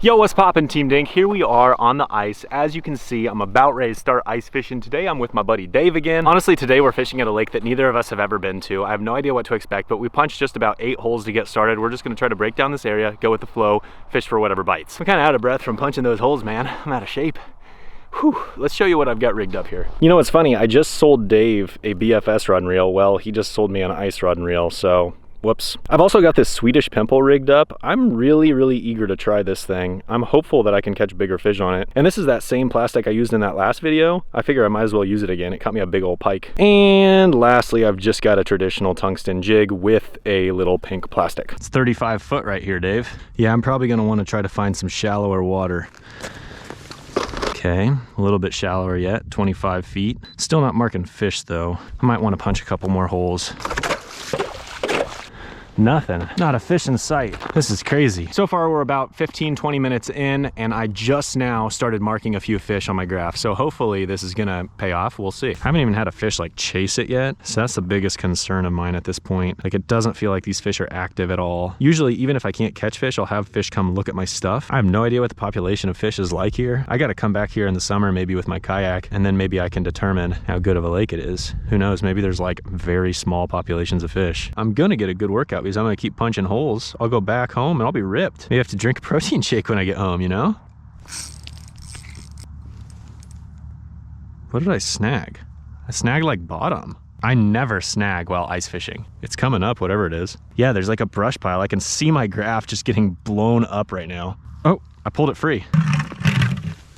Yo, what's poppin', Team Dink? Here we are on the ice. As you can see, I'm about ready to start ice fishing today. I'm with my buddy Dave again. Honestly, today we're fishing at a lake that neither of us have ever been to. I have no idea what to expect, but we punched just about 8 holes to get started. We're just gonna try to break down this area, go with the flow, fish for whatever bites. I'm kinda out of breath from punching those holes, man. I'm out of shape. Whew, let's show you what I've got rigged up here. You know what's funny? I just sold Dave a BFS rod and reel. Well, he just sold me an ice rod and reel, so whoops. I've also got this Swedish pimple rigged up. I'm really eager to try this thing. I'm hopeful that I can catch bigger fish on it. And this is that same plastic I used in that last video. I figure I might as well use it again. It caught me a big old pike. And lastly, I've just got a traditional tungsten jig with a little pink plastic. It's 35 foot right here, Dave. Yeah, I'm probably gonna wanna try to find some shallower water. Okay, a little bit shallower yet, 25 feet. Still not marking fish though. I might wanna punch a couple more holes. Nothing, not a fish in sight. This is crazy. So far we're about 15-20 minutes in and I just now started marking a few fish on my graph. So hopefully this is gonna pay off, we'll see. I haven't even had a fish like chase it yet. So that's the biggest concern of mine at this point. Like it doesn't feel like these fish are active at all. Usually even if I can't catch fish, I'll have fish come look at my stuff. I have no idea what the population of fish is like here. I gotta come back here in the summer maybe with my kayak and then maybe I can determine how good of a lake it is. Who knows, maybe there's like very small populations of fish. I'm gonna get a good workout because I'm gonna keep punching holes. I'll go back home and I'll be ripped. Maybe I have to drink a protein shake when I get home, you know? What did I snag? I snagged like bottom. I never snag while ice fishing. It's coming up, whatever it is. Yeah, there's like a brush pile. I can see my graph just getting blown up right now. Oh, I pulled it free.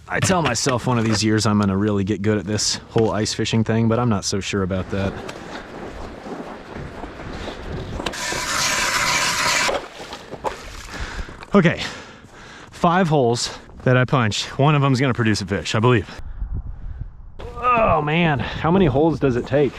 I tell myself one of these years I'm gonna really get good at this whole ice fishing thing, but I'm not so sure about that. Okay, 5 holes that I punch. One of them's gonna produce a fish, I believe. Oh man, how many holes does it take?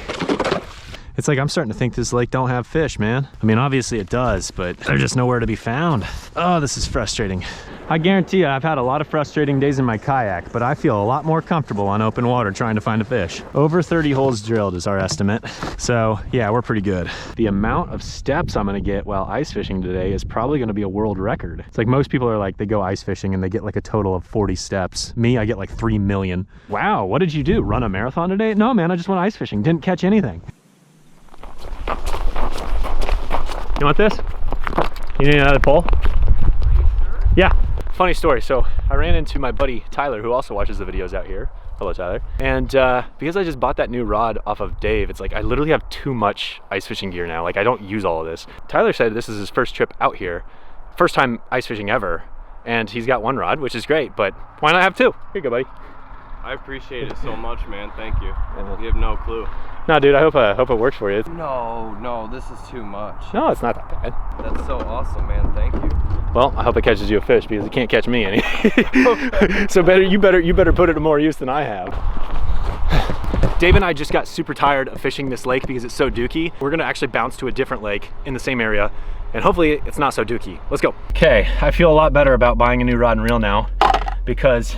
It's like I'm starting to think this lake don't have fish, man. I mean, obviously it does, but they're just nowhere to be found. Oh, this is frustrating. I guarantee you I've had a lot of frustrating days in my kayak, but I feel a lot more comfortable on open water trying to find a fish. Over 30 holes drilled is our estimate. So yeah, we're pretty good. The amount of steps I'm gonna get while ice fishing today is probably gonna be a world record. It's like most people are like, they go ice fishing and they get like a total of 40 steps. Me, I get like 3 million. Wow, what did you do? Run a marathon today? No, man, I just went ice fishing. Didn't catch anything. You want this? You need another pole? Yeah. Funny story. So I ran into my buddy Tyler, who also watches the videos out here. Hello, Tyler. And because I just bought that new rod off of Dave, it's like I literally have too much ice fishing gear now. Like I don't use all of this. Tyler said this is his first trip out here, first time ice fishing ever, and he's got 1 rod, which is great. But why not have 2? Here you go, buddy. I appreciate it so much, man. Thank you. You have no clue. No, dude, I hope it works for you. No, this is too much. No, it's not that bad. That's so awesome, man. Thank you. Well, I hope it catches you a fish because it can't catch me any. So you better put it to more use than I have. Dave and I just got super tired of fishing this lake because it's so dookie. We're gonna actually bounce to a different lake in the same area, and hopefully it's not so dookie. Let's go. Okay, I feel a lot better about buying a new rod and reel now because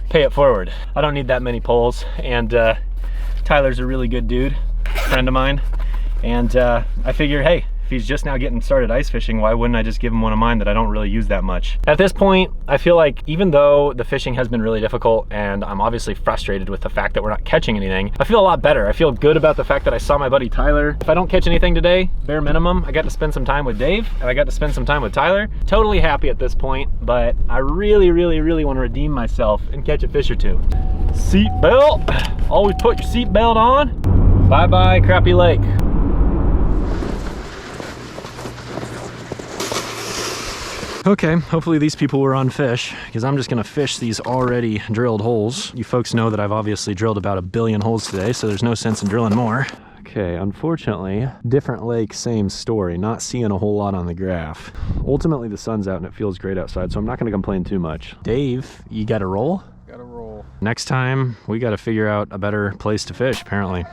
pay it forward. I don't need that many poles, and Tyler's a really good dude, friend of mine, and I figured, hey, if he's just now getting started ice fishing, why wouldn't I just give him one of mine that I don't really use that much? At this point, I feel like even though the fishing has been really difficult and I'm obviously frustrated with the fact that we're not catching anything, I feel a lot better. I feel good about the fact that I saw my buddy Tyler. If I don't catch anything today, bare minimum, I got to spend some time with Dave and I got to spend some time with Tyler. Totally happy at this point, but I really want to redeem myself and catch a fish or 2. Seat belt. Always put your seat belt on. Bye-bye, crappy lake. Okay, hopefully these people were on fish because I'm just gonna fish these already drilled holes. You folks know that I've obviously drilled about 1 billion holes today, so there's no sense in drilling more. Okay, unfortunately, different lake, same story. Not seeing a whole lot on the graph. Ultimately, the sun's out and it feels great outside, so I'm not gonna complain too much. Dave, you got a roll? Got a roll. Next time, we gotta figure out a better place to fish, apparently.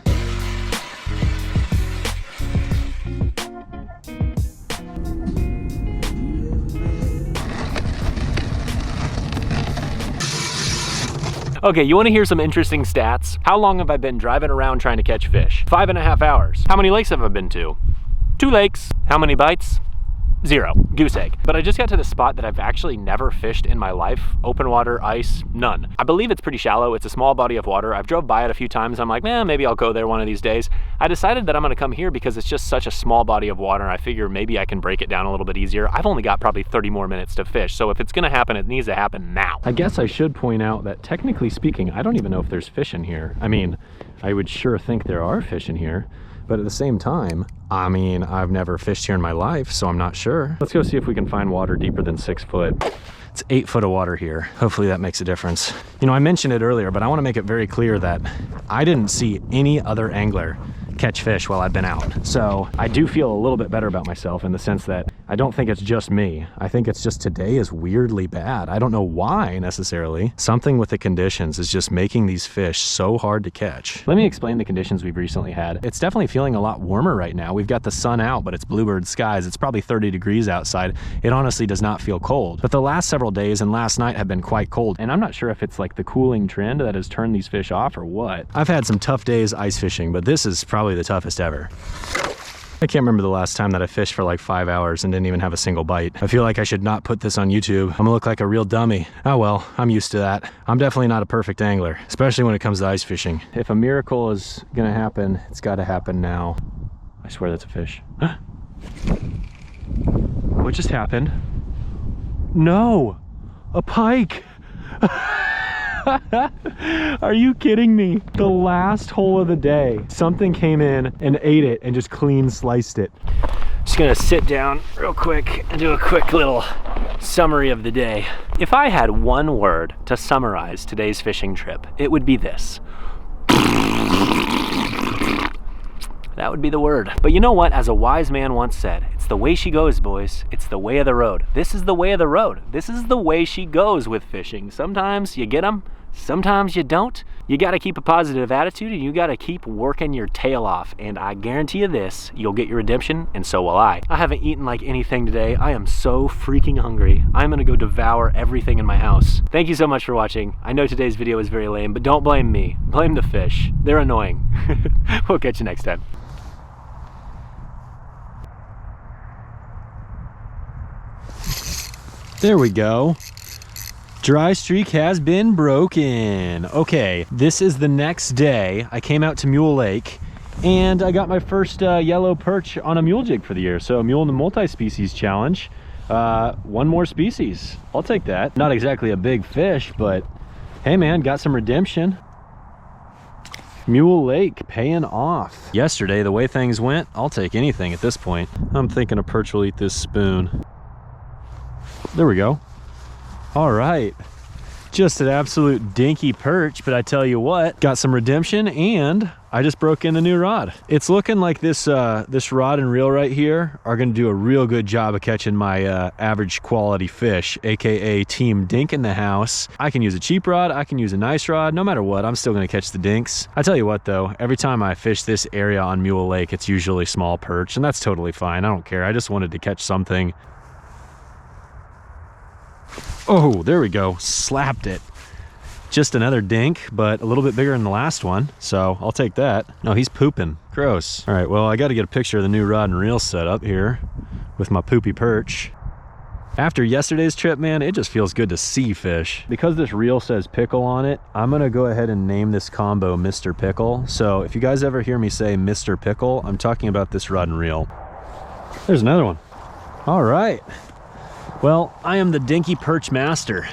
Okay, you wanna hear some interesting stats? How long have I been driving around trying to catch fish? 5.5 hours. How many lakes have I been to? 2 lakes. How many bites? Zero. Goose egg. But I just got to the spot that I've actually never fished in my life. Open water, ice, none. I believe it's pretty shallow. It's a small body of water. I've drove by it a few times. I'm like, man, maybe I'll go there one of these days. I decided that I'm gonna come here because it's just such a small body of water. I figure maybe I can break it down a little bit easier. I've only got probably 30 more minutes to fish. So if it's gonna happen, it needs to happen now. I guess I should point out that technically speaking, I don't even know if there's fish in here. I mean, I would sure think there are fish in here. But at the same time, I mean, I've never fished here in my life, so I'm not sure. Let's go see if we can find water deeper than 6 foot. It's 8 foot of water here. Hopefully that makes a difference. You know, I mentioned it earlier, but I want to make it very clear that I didn't see any other angler catch fish while I've been out. So I do feel a little bit better about myself in the sense that I don't think it's just me. I think it's just today is weirdly bad. I don't know why necessarily. Something with the conditions is just making these fish so hard to catch. Let me explain the conditions we've recently had. It's definitely feeling a lot warmer right now. We've got the sun out, but it's bluebird skies. It's probably 30 degrees outside. It honestly does not feel cold. But the last several days and last night have been quite cold. And I'm not sure if it's like the cooling trend that has turned these fish off or what. I've had some tough days ice fishing, but this is probably the toughest ever. I can't remember the last time that I fished for like 5 hours and didn't even have a single bite. I feel like I should not put this on YouTube. I'm gonna look like a real dummy. Oh well, I'm used to that. I'm definitely not a perfect angler, especially when it comes to ice fishing. If a miracle is gonna happen, it's gotta happen now. I swear that's a fish. What just happened? No, a pike. Are you kidding me? The last hole of the day, something came in and ate it and just clean sliced it. Just gonna sit down real quick and do a quick little summary of the day. If I had one word to summarize today's fishing trip, it would be this. That would be the word. But you know what? As a wise man once said, it's the way she goes, boys. It's the way of the road. This is the way of the road. This is the way she goes with fishing. Sometimes you get them, sometimes you don't. You gotta keep a positive attitude and you gotta keep working your tail off. And I guarantee you this, you'll get your redemption and so will I. I haven't eaten like anything today. I am so freaking hungry. I'm gonna go devour everything in my house. Thank you so much for watching. I know today's video was very lame, but don't blame me. Blame the fish. They're annoying. We'll catch you next time. There we go. Dry streak has been broken. Okay, this is the next day. I came out to Mule Lake and I got my first yellow perch on a mule jig for the year. So Mule in the multi-species challenge. One more species. I'll take that. Not exactly a big fish, but hey man, got some redemption. Mule Lake paying off. Yesterday, the way things went, I'll take anything at this point. I'm thinking a perch will eat this spoon. There we go. All right, just an absolute dinky perch, but I tell you what, got some redemption and I just broke in the new rod. It's looking like this this rod and reel right here are gonna do a real good job of catching my average quality fish, AKA Team Dink in the house. I can use a cheap rod, I can use a nice rod, no matter what, I'm still gonna catch the dinks. I tell you what though, every time I fish this area on Mule Lake, it's usually small perch, and that's totally fine, I don't care. I just wanted to catch something. Oh, there we go, slapped it. Just another dink, but a little bit bigger than the last one, so I'll take that. No, he's pooping, gross. All right, well, I gotta get a picture of the new rod and reel setup here with my poopy perch. After yesterday's trip, man, it just feels good to see fish. Because this reel says pickle on it, I'm gonna go ahead and name this combo Mr. Pickle. So if you guys ever hear me say Mr. Pickle, I'm talking about this rod and reel. There's another one. All right. Well, I am the dinky perch master.